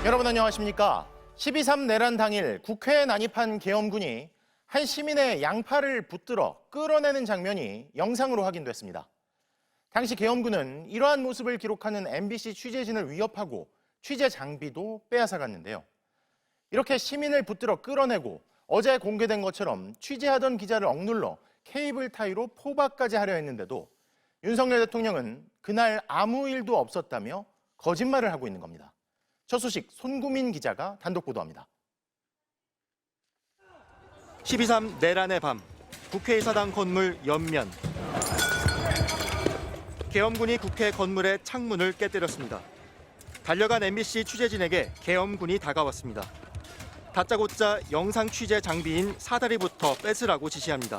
여러분 안녕하십니까? 12.3 내란 당일 국회에 난입한 계엄군이 한 시민의 양팔을 붙들어 끌어내는 장면이 영상으로 확인됐습니다. 당시 계엄군은 이러한 모습을 기록하는 MBC 취재진을 위협하고 취재 장비도 빼앗아갔는데요. 이렇게 시민을 붙들어 끌어내고 어제 공개된 것처럼 취재하던 기자를 억눌러 케이블 타이로 포박까지 하려 했는데도 윤석열 대통령은 그날 아무 일도 없었다며 거짓말을 하고 있는 겁니다. 첫 소식 손구민 기자가 단독 보도합니다. 12.3 내란의 밤, 국회의사당 건물 옆면. 계엄군이 국회 건물의 창문을 깨뜨렸습니다. 달려간 MBC 취재진에게 계엄군이 다가왔습니다. 다짜고짜 영상 취재 장비인 사다리부터 뺏으라고 지시합니다.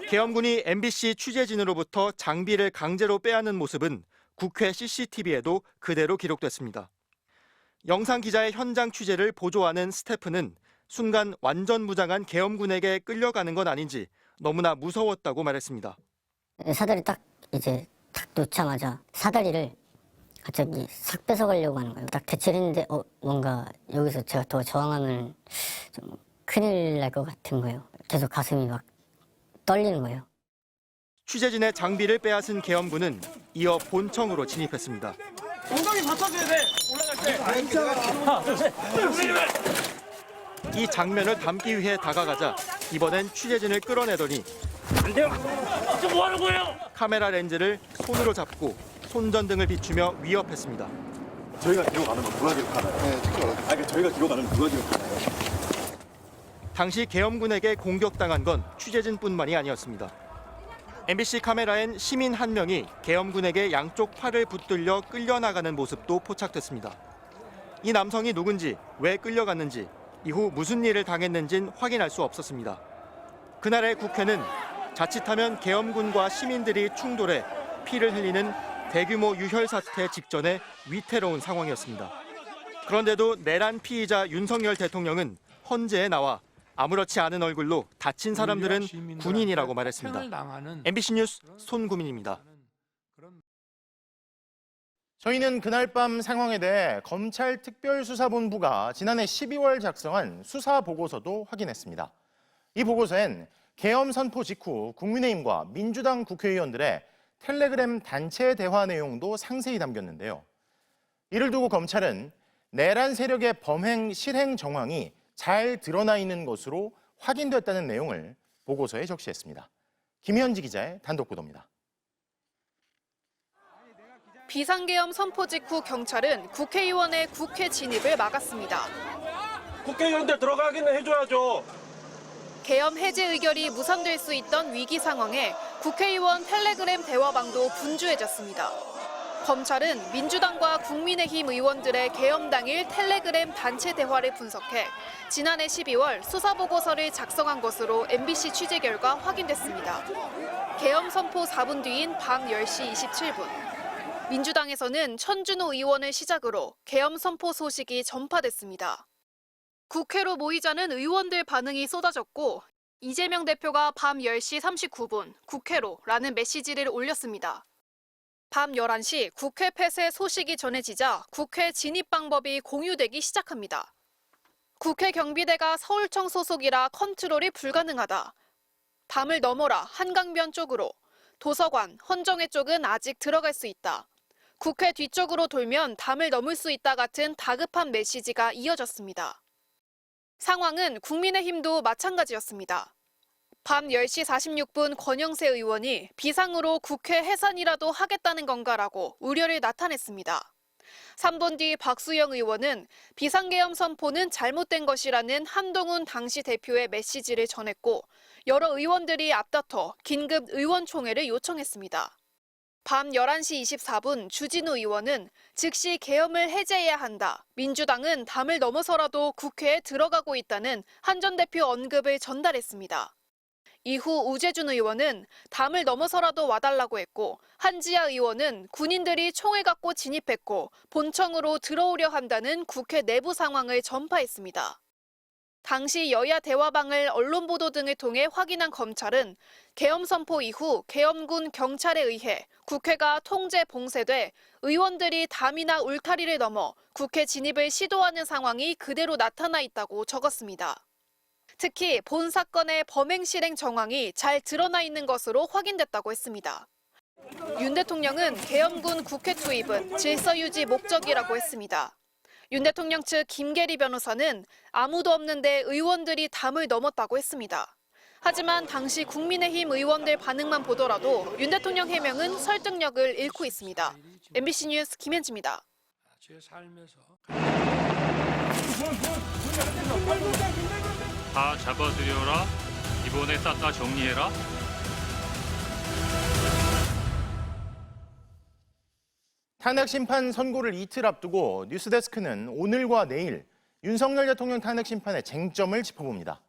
계엄군이 MBC 취재진으로부터 장비를 강제로 빼앗는 모습은 국회 CCTV에도 그대로 기록됐습니다. 영상 기자의 현장 취재를 보조하는 스태프는 순간 완전 무장한 계엄군에게 끌려가는 건 아닌지 너무나 무서웠다고 말했습니다. 사다리 딱 놓자마자 사다리를 갑자기 싹 뺏어가려고 하는 거예요. 딱 대치를 했는데 뭔가 여기서 제가 더 저항하면 좀 큰일 날 것 같은 거예요. 계속 가슴이 막 떨리는 거예요. 취재진의 장비를 빼앗은 계엄군은 이어 본청으로 진입했습니다. 엉덩이 받쳐줘야 돼. 올라갈 때. 이 장면을 담기 위해 다가가자 이번엔 취재진을 끌어내더니 안 돼요. 지금 뭐 하는 거예요? 카메라 렌즈를 손으로 잡고 손전등을 비추며 위협했습니다. 저희가 기록 안 하면 누가 기록하나요? 네, 그러니까 저희가 기록 안 하면 누가 기록하나요? 당시 계엄군에게 공격당한 건 취재진뿐만이 아니었습니다. MBC 카메라엔 시민 한 명이 계엄군에게 양쪽 팔을 붙들려 끌려나가는 모습도 포착됐습니다. 이 남성이 누군지, 왜 끌려갔는지, 이후 무슨 일을 당했는진 확인할 수 없었습니다. 그날의 국회는 자칫하면 계엄군과 시민들이 충돌해 피를 흘리는 대규모 유혈 사태 직전의 위태로운 상황이었습니다. 그런데도 내란 피의자 윤석열 대통령은 헌재에 나와 아무렇지 않은 얼굴로 다친 사람들은 군인이라고 말했습니다. MBC 뉴스 손구민입니다. 저희는 그날 밤 상황에 대해 검찰 특별수사본부가 지난해 12월 작성한 수사보고서도 확인했습니다. 이 보고서엔 계엄 선포 직후 국민의힘과 민주당 국회의원들의 텔레그램 단체 대화 내용도 상세히 담겼는데요. 이를 두고 검찰은 내란 세력의 범행 실행 정황이 잘 드러나 있는 것으로 확인됐다는 내용을 보고서에 적시했습니다. 김현지 기자의 단독 보도입니다. 비상계엄 선포 직후 경찰은 국회의원의 국회 진입을 막았습니다. 국회의원들 들어가기는 해줘야죠. 계엄 해제 의결이 무산될 수 있던 위기 상황에 국회의원 텔레그램 대화방도 분주해졌습니다. 검찰은 민주당과 국민의힘 의원들의 계엄 당일 텔레그램 단체 대화를 분석해 지난해 12월 수사보고서를 작성한 것으로 MBC 취재 결과 확인됐습니다. 계엄 선포 4분 뒤인 밤 10시 27분. 민주당에서는 천준호 의원을 시작으로 계엄 선포 소식이 전파됐습니다. 국회로 모이자는 의원들 반응이 쏟아졌고 이재명 대표가 밤 10시 39분 국회로라는 메시지를 올렸습니다. 밤 11시 국회 폐쇄 소식이 전해지자 국회 진입 방법이 공유되기 시작합니다. 국회 경비대가 서울청 소속이라 컨트롤이 불가능하다. 담을 넘어라 한강변 쪽으로. 도서관, 헌정회 쪽은 아직 들어갈 수 있다. 국회 뒤쪽으로 돌면 담을 넘을 수 있다 같은 다급한 메시지가 이어졌습니다. 상황은 국민의힘도 마찬가지였습니다. 밤 10시 46분 권영세 의원이 비상으로 국회 해산이라도 하겠다는 건가라고 우려를 나타냈습니다. 3분 뒤 박수영 의원은 비상계엄 선포는 잘못된 것이라는 한동훈 당시 대표의 메시지를 전했고 여러 의원들이 앞다퉈 긴급 의원총회를 요청했습니다. 밤 11시 24분 주진우 의원은 즉시 계엄을 해제해야 한다. 민주당은 담을 넘어서라도 국회에 들어가고 있다는 한 전 대표 언급을 전달했습니다. 이후 우재준 의원은 담을 넘어서라도 와달라고 했고 한지아 의원은 군인들이 총을 갖고 진입했고 본청으로 들어오려 한다는 국회 내부 상황을 전파했습니다. 당시 여야 대화방을 언론 보도 등을 통해 확인한 검찰은 계엄 선포 이후 계엄군 경찰에 의해 국회가 통제 봉쇄돼 의원들이 담이나 울타리를 넘어 국회 진입을 시도하는 상황이 그대로 나타나 있다고 적었습니다. 특히 본 사건의 범행 실행 정황이 잘 드러나 있는 것으로 확인됐다고 했습니다. 윤 대통령은 계엄군 국회 투입은 질서 유지 목적이라고 했습니다. 윤 대통령 측 김계리 변호사는 아무도 없는데 의원들이 담을 넘었다고 했습니다. 하지만 당시 국민의힘 의원들 반응만 보더라도 윤 대통령 해명은 설득력을 잃고 있습니다. MBC 뉴스 김현지입니다. 다 잡아들여라. 이번에 싹 다 정리해라. 탄핵 심판 선고를 이틀 앞두고 뉴스데스크는 오늘과 내일 윤석열 대통령 탄핵 심판의 쟁점을 짚어봅니다.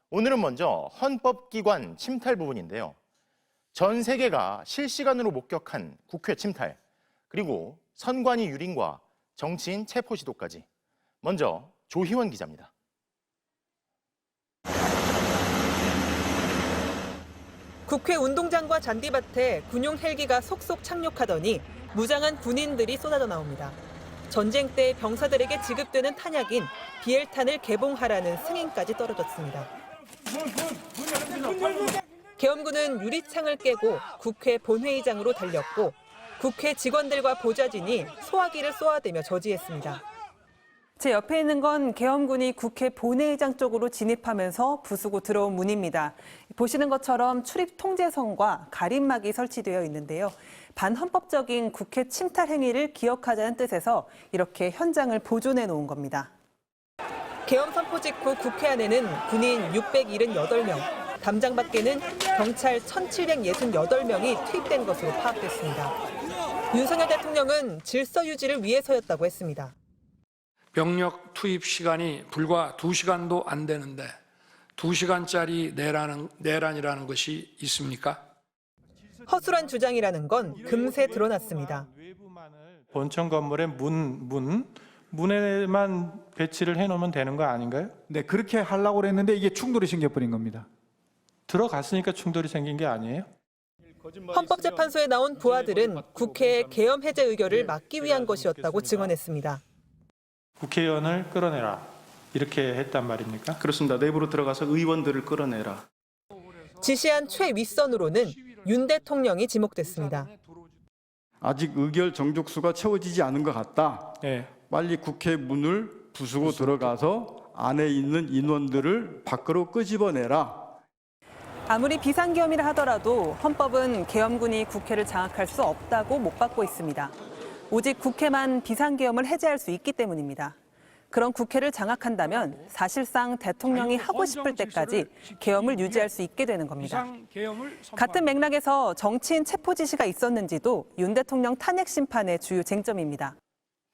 오늘은 먼저 헌법기관 침탈 부분인데요. 전 세계가 실시간으로 목격한 국회 침탈, 그리고 선관위 유린과 정치인 체포 시도까지. 먼저 조희원 기자입니다. 국회 운동장과 잔디밭에 군용 헬기가 속속 착륙하더니 무장한 군인들이 쏟아져 나옵니다. 전쟁 때 병사들에게 지급되는 탄약인 비엘탄을 개봉하라는 승인까지 떨어졌습니다. 계엄군은 유리창을 깨고 국회 본회의장으로 달렸고 국회 직원들과 보좌진이 소화기를 쏘아대며 저지했습니다. 제 옆에 있는 건 계엄군이 국회 본회의장 쪽으로 진입하면서 부수고 들어온 문입니다. 보시는 것처럼 출입 통제선과 가림막이 설치되어 있는데요. 반헌법적인 국회 침탈 행위를 기억하자는 뜻에서 이렇게 현장을 보존해 놓은 겁니다. 계엄 선포 직후 국회 안에는 군인 678명, 담장 밖에는 경찰 1,768명이 투입된 것으로 파악됐습니다. 윤석열 대통령은 질서 유지를 위해서였다고 했습니다. 병력 투입 시간이 불과 2시간도 안 되는데 2시간짜리 내란이라는 것이 있습니까? 허술한 주장이라는 건 금세 드러났습니다. 본청 건물의 문에만 배치를 해놓으면 되는 거 아닌가요? 네, 그렇게 하려고 그랬는데 이게 충돌이 생겨버린 겁니다. 들어갔으니까 충돌이 생긴 게 아니에요? 헌법재판소에 나온 부하들은 국회의 계엄 해제 의결을 막기 위한 것이었다고 증언했습니다. 국회의원을 끌어내라 이렇게 했단 말입니까? 그렇습니다. 내부로 들어가서 의원들을 끌어내라. 지시한 최윗선으로는 윤 대통령이 지목됐습니다. 아직 의결 정족수가 채워지지 않은 것 같다. 네. 빨리 국회 문을 부수고 들어가서 안에 있는 인원들을 밖으로 끄집어내라. 아무리 비상계엄이라 하더라도 헌법은 계엄군이 국회를 장악할 수 없다고 못 받고 있습니다. 오직 국회만 비상계엄을 해제할 수 있기 때문입니다. 그런 국회를 장악한다면 사실상 대통령이 하고 싶을 때까지 계엄을 유지할 수 있게 되는 겁니다. 같은 맥락에서 정치인 체포 지시가 있었는지도 윤 대통령 탄핵 심판의 주요 쟁점입니다.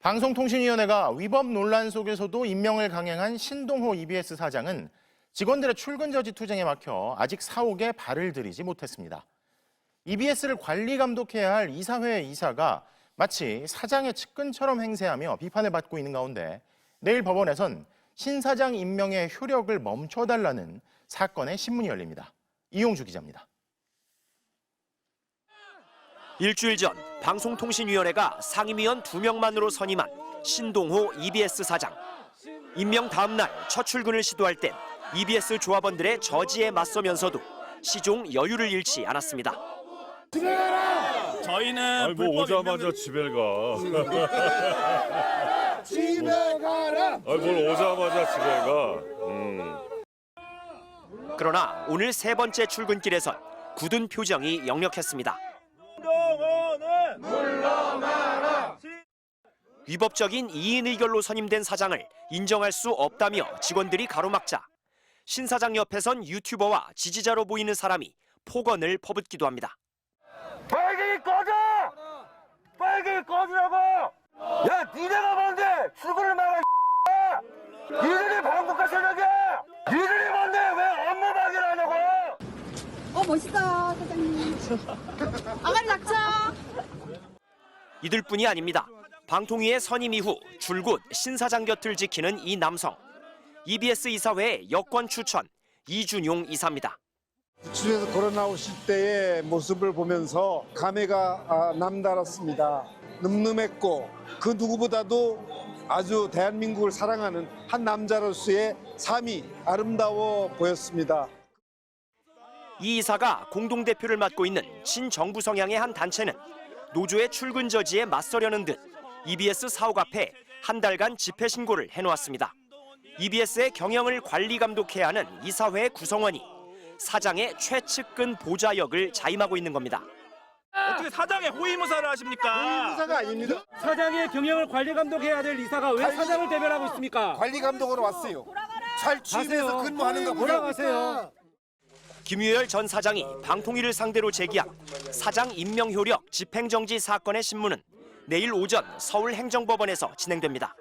방송통신위원회가 위법 논란 속에서도 임명을 강행한 신동호 EBS 사장은 직원들의 출근 저지 투쟁에 막혀 아직 사옥에 발을 들이지 못했습니다. EBS를 관리 감독해야 할 이사회 이사가 마치 사장의 측근처럼 행세하며 비판을 받고 있는 가운데 내일 법원에선 신 사장 임명의 효력을 멈춰달라는 사건의 신문이 열립니다. 이용주 기자입니다. 일주일 전 방송통신위원회가 상임위원 2명만으로 선임한 신동호 EBS 사장. 임명 다음 날 첫 출근을 시도할 땐 EBS 조합원들의 저지에 맞서면서도 시종 여유를 잃지 않았습니다. 집에 가라! 저희는 뭐 오자마자 집에 가. 집에 가라! 뭘 오자마자 집에 가. 그러나 오늘 세 번째 출근길에선 굳은 표정이 역력했습니다. 물러나라! 위법적인 2인 의결로 선임된 사장을 인정할 수 없다며 직원들이 가로막자 신 사장 옆에선 유튜버와 지지자로 보이는 사람이 폭언을 퍼붓기도 합니다. 빨갱이 꺼져! 빨갱이 꺼지라고! 야, 니네가 뭔데? 출근을 막아, 니들이 방국가 세력이야! 니들이 뭔데? 왜 업무 방해를 하냐고! 멋있어요, 사장님. 아가리 닥쳐! 이들뿐이 아닙니다. 방통위의 선임 이후 줄곧 신 사장 곁을 지키는 이 남성. EBS 이사회의 여권 추천 이준용 이사입니다. 집에서 걸어 나오실 때의 모습을 보면서 감회가 남달랐습니다. 늠름했고 그 누구보다도 아주 대한민국을 사랑하는 한 남자로서의 삶이 아름다워 보였습니다. 이 이사가 공동대표를 맡고 있는 친정부 성향의 한 단체는 노조의 출근 저지에 맞서려는 듯 EBS 사옥 앞에 한 달간 집회 신고를 해놓았습니다. EBS의 경영을 관리 감독해야 하는 이사회 구성원이 사장의 최측근 보좌 역을 자임하고 있는 겁니다. 어떻게 사장의 호위무사를 하십니까? 호위무사가 아닙니다. 사장의 경영을 관리 감독해야 될 이사가 왜 사장을 대변하고 있습니까? 관리 감독으로 왔어요. 잘 취임해서 근무하는 거 돌아가세요. 김유열 전 사장이 방통위를 상대로 제기한 사장 임명 효력 집행정지 사건의 신문은 내일 오전 서울행정법원에서 진행됩니다.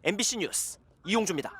MBC 뉴스 이용주입니다.